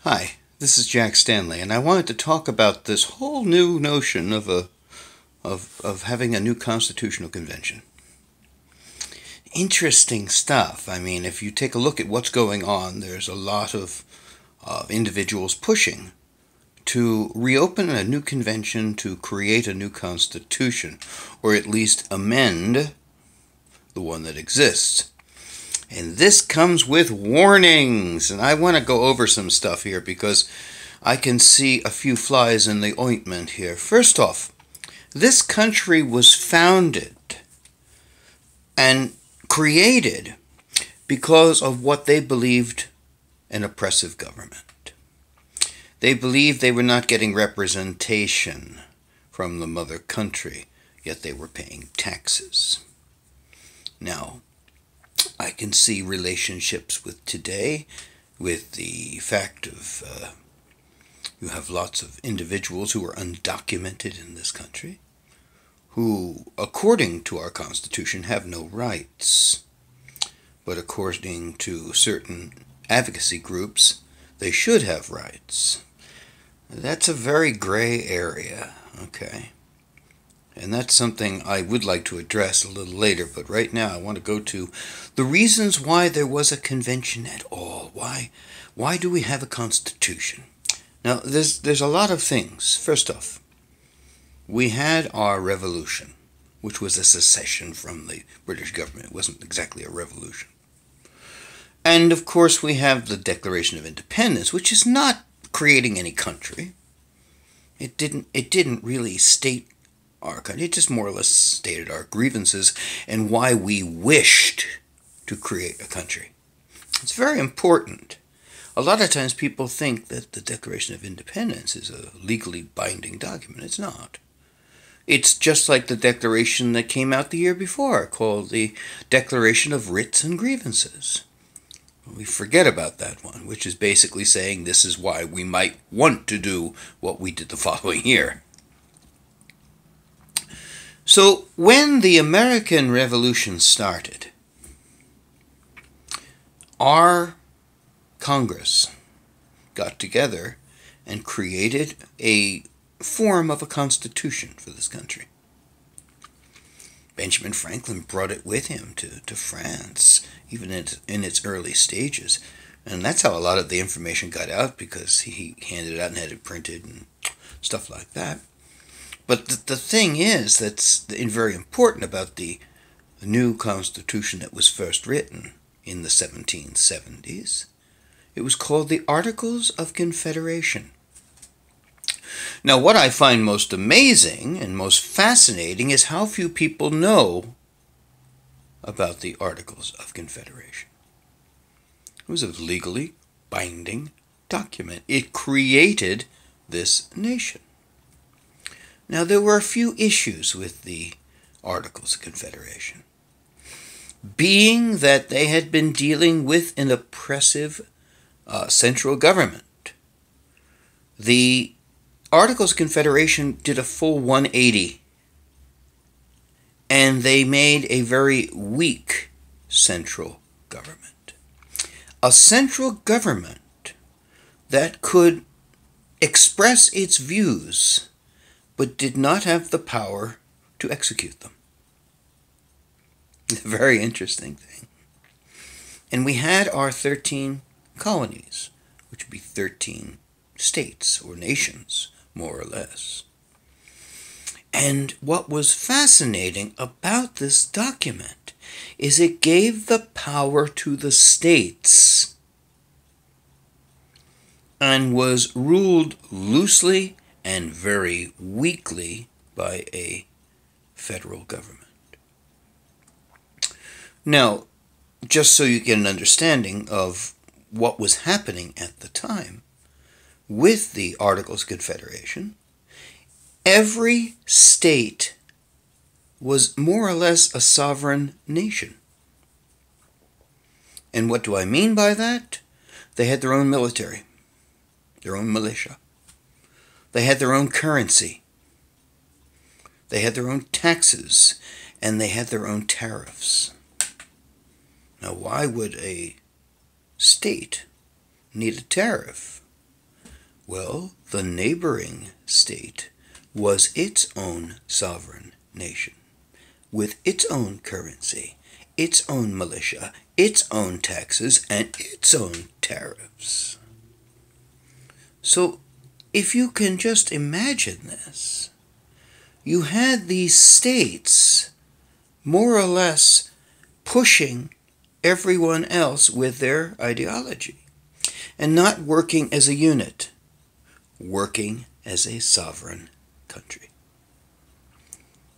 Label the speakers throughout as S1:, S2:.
S1: Hi, this is Jack Stanley, and I wanted to talk about this whole new notion of having a new constitutional convention. Interesting stuff. I mean, if you take a look at what's going on, there's a lot of individuals pushing to reopen a new convention to create a new constitution, or at least amend the one that exists. And this comes with warnings, and I want to go over some stuff here because I can see a few flies in the ointment here. First off, this country was founded and created because of what they believed an oppressive government. They believed they were not getting representation from the mother country, yet they were paying taxes. Now, I can see relationships with today, with the fact of you have lots of individuals who are undocumented in this country, who, according to our Constitution, have no rights. But according to certain advocacy groups, they should have rights. That's a very gray area, okay? And that's something I would like to address a little later, but right now I want to go to the reasons why there was a convention at all. Why do we have a constitution? Now, there's a lot of things. First off, we had our revolution, which was a secession from the British government. It wasn't exactly a revolution. And of course we have the Declaration of Independence, which is not creating any country. It didn't really state our country. It just more or less stated our grievances and why we wished to create a country. It's very important. A lot of times people think that the Declaration of Independence is a legally binding document. It's not. It's just like the declaration that came out the year before, called the Declaration of Writs and Grievances. We forget about that one, which is basically saying this is why we might want to do what we did the following year. So when the American Revolution started, our Congress got together and created a form of a constitution for this country. Benjamin Franklin brought it with him to France, even in its early stages. And that's how a lot of the information got out, because he handed it out and had it printed and stuff like that. But the thing is that's very important about the new Constitution that was first written in the 1770s. It was called the Articles of Confederation. Now, what I find most amazing and most fascinating is how few people know about the Articles of Confederation. It was a legally binding document. It created this nation. Now, there were a few issues with the Articles of Confederation, being that they had been dealing with an oppressive central government. The Articles of Confederation did a full 180, and they made a very weak central government. A central government that could express its views but did not have the power to execute them. A very interesting thing. And we had our 13 colonies, which would be 13 states or nations, more or less. And what was fascinating about this document is it gave the power to the states and was ruled loosely and very weakly by a federal government. Now, just so you get an understanding of what was happening at the time with the Articles of Confederation, every state was more or less a sovereign nation. And what do I mean by that? They had their own military, their own militia. They had their own currency. They had their own taxes, and they had their own tariffs. Now, why would a state need a tariff? Well, the neighboring state was its own sovereign nation, with its own currency, its own militia, its own taxes, and its own tariffs. So, if you can just imagine this, you had these states more or less pushing everyone else with their ideology and not working as a unit, working as a sovereign country.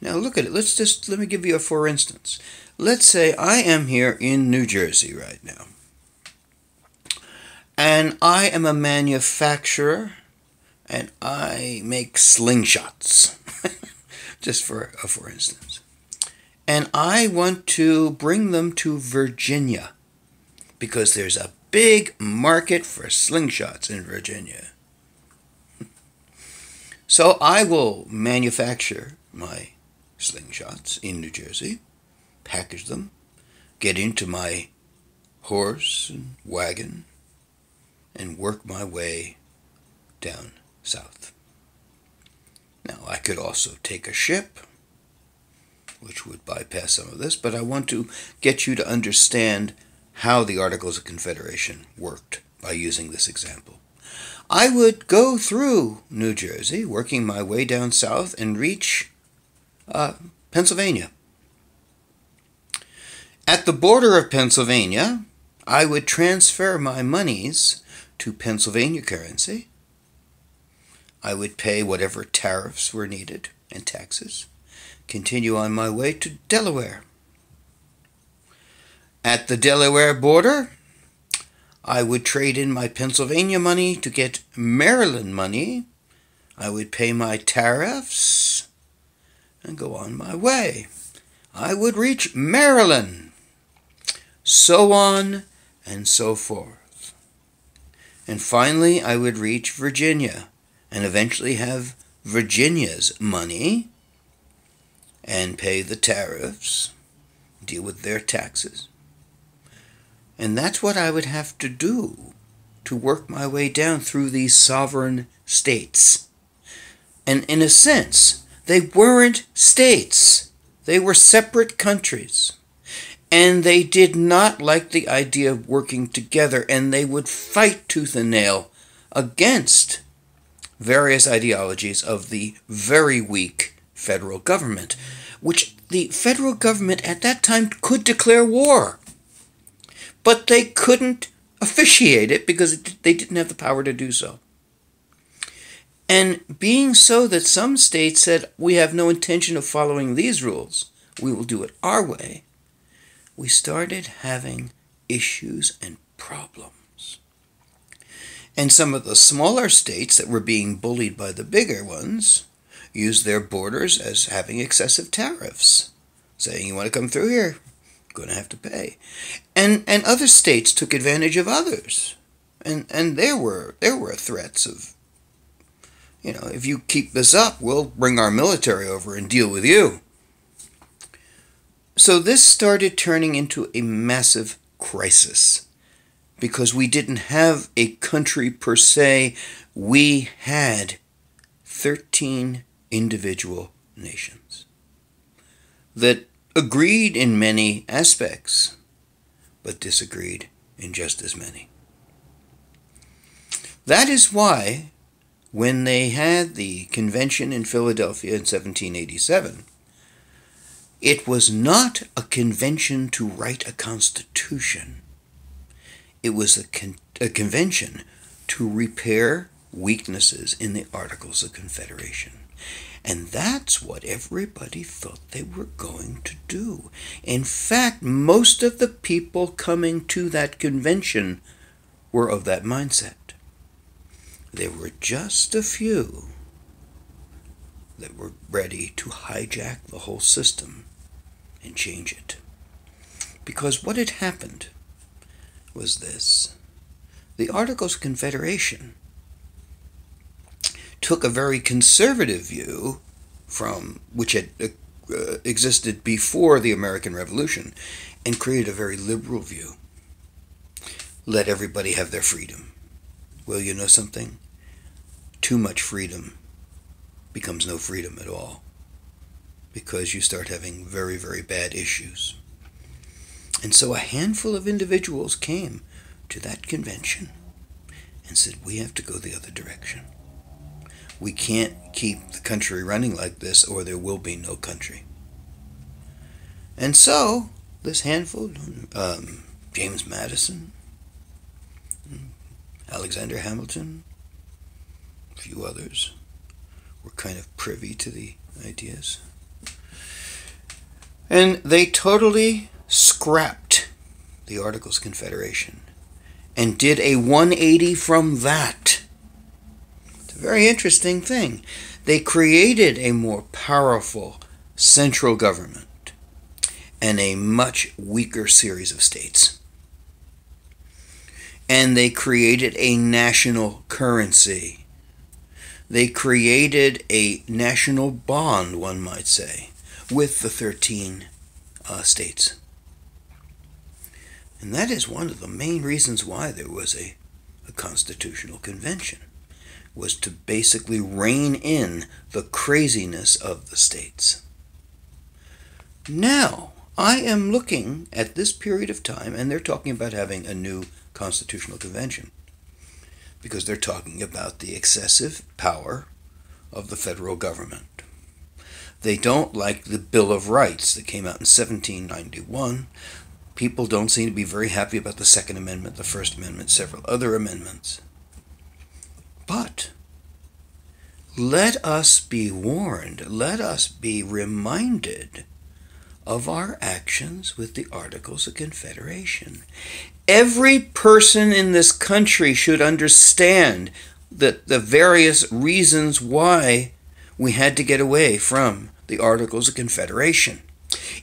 S1: Now look at it. Let me give you a for instance. Let's say I am here in New Jersey right now, and I am a manufacturer, and I make slingshots, just for instance. And I want to bring them to Virginia, because there's a big market for slingshots in Virginia. So I will manufacture my slingshots in New Jersey, package them, get into my horse and wagon, and work my way down south. Now, I could also take a ship, which would bypass some of this, but I want to get you to understand how the Articles of Confederation worked by using this example. I would go through New Jersey, working my way down south, and reach Pennsylvania. At the border of Pennsylvania, I would transfer my monies to Pennsylvania currency. I would pay whatever tariffs were needed and taxes. Continue on my way to Delaware. At the Delaware border, I would trade in my Pennsylvania money to get Maryland money. I would pay my tariffs and go on my way. I would reach Maryland, so on and so forth. And finally, I would reach Virginia and eventually have Virginia's money and pay the tariffs, deal with their taxes. And that's what I would have to do to work my way down through these sovereign states. And in a sense, they weren't states. They were separate countries. And they did not like the idea of working together, and they would fight tooth and nail against various ideologies of the very weak federal government, which the federal government at that time could declare war. But they couldn't officiate it because they didn't have the power to do so. And being so that some states said, we have no intention of following these rules, we will do it our way, we started having issues and problems. And some of the smaller states that were being bullied by the bigger ones used their borders as having excessive tariffs, saying, you want to come through here? Going to have to pay. And other states took advantage of others. And there were threats of, if you keep this up, we'll bring our military over and deal with you. So this started turning into a massive crisis because we didn't have a country per se. We had 13 individual nations that agreed in many aspects, but disagreed in just as many. That is why, when they had the convention in Philadelphia in 1787, it was not a convention to write a constitution. It was a convention to repair weaknesses in the Articles of Confederation. And that's what everybody thought they were going to do. In fact, most of the people coming to that convention were of that mindset. There were just a few that were ready to hijack the whole system and change it. Because what had happened was this. The Articles of Confederation took a very conservative view from which had existed before the American Revolution and created a very liberal view. Let everybody have their freedom. Well, you know something? too much freedom becomes no freedom at all, because you start having very, very bad issues. And so a handful of individuals came to that convention and said, we have to go the other direction. We can't keep the country running like this, or there will be no country. And so this handful, James Madison, Alexander Hamilton, a few others, were kind of privy to the ideas. And they totally scrapped the Articles of Confederation and did a 180 from that. It's a very interesting thing. They created a more powerful central government and a much weaker series of states. And they created a national currency. They created a national bond, one might say, with the 13 states. And that is one of the main reasons why there was a constitutional convention, was to basically rein in the craziness of the states. Now, I am looking at this period of time, and they're talking about having a new constitutional convention, because they're talking about the excessive power of the federal government. They don't like the Bill of Rights that came out in 1791. People don't seem to be very happy about the Second Amendment, the First Amendment, several other amendments. But let us be warned, let us be reminded of our actions with the Articles of Confederation. Every person in this country should understand that the various reasons why we had to get away from the Articles of Confederation.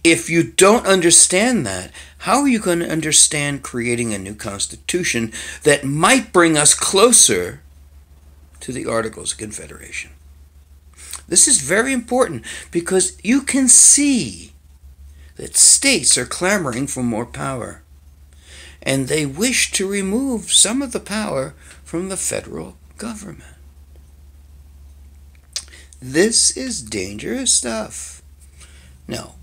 S1: If you don't understand that, how are you going to understand creating a new constitution that might bring us closer to the Articles of Confederation? This is very important, because you can see that states are clamoring for more power, and they wish to remove some of the power from the federal government. This is dangerous stuff. Now,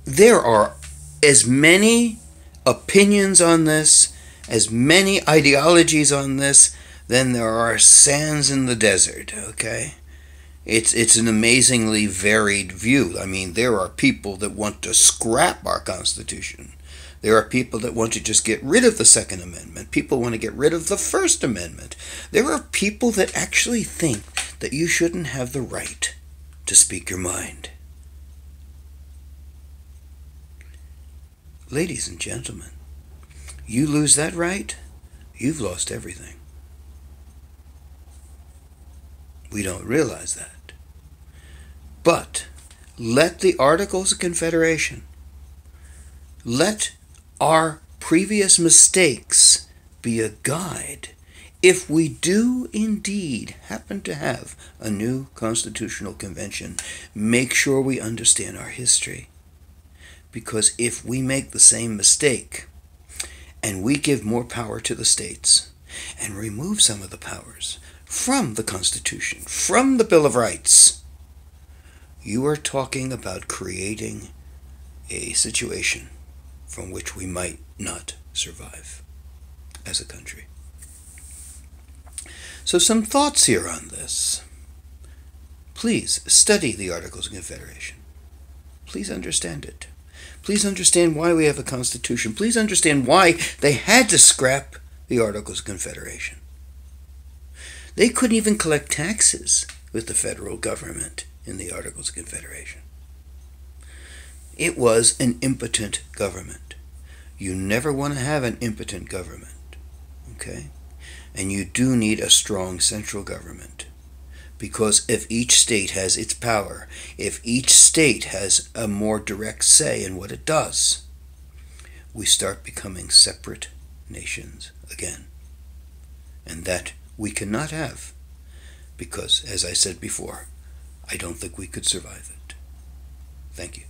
S1: there are as many opinions on this, as many ideologies on this, than there are sands in the desert, okay? It's an amazingly varied view. I mean, there are people that want to scrap our Constitution. There are people that want to just get rid of the Second Amendment. People want to get rid of the First Amendment. There are people that actually think that you shouldn't have the right to speak your mind. Ladies and gentlemen, you lose that right, you've lost everything. We don't realize that. But let the Articles of Confederation, let our previous mistakes be a guide. If we do indeed happen to have a new constitutional convention, make sure we understand our history. Because if we make the same mistake, and we give more power to the states, and remove some of the powers from the Constitution, from the Bill of Rights, you are talking about creating a situation from which we might not survive as a country. So some thoughts here on this. Please study the Articles of Confederation. Please understand it. Please understand why we have a Constitution. Please understand why they had to scrap the Articles of Confederation. They couldn't even collect taxes with the federal government in the Articles of Confederation. It was an impotent government. You never want to have an impotent government, okay? And you do need a strong central government. Because if each state has its power, if each state has a more direct say in what it does, we start becoming separate nations again. And that we cannot have, because, as I said before, I don't think we could survive it. Thank you.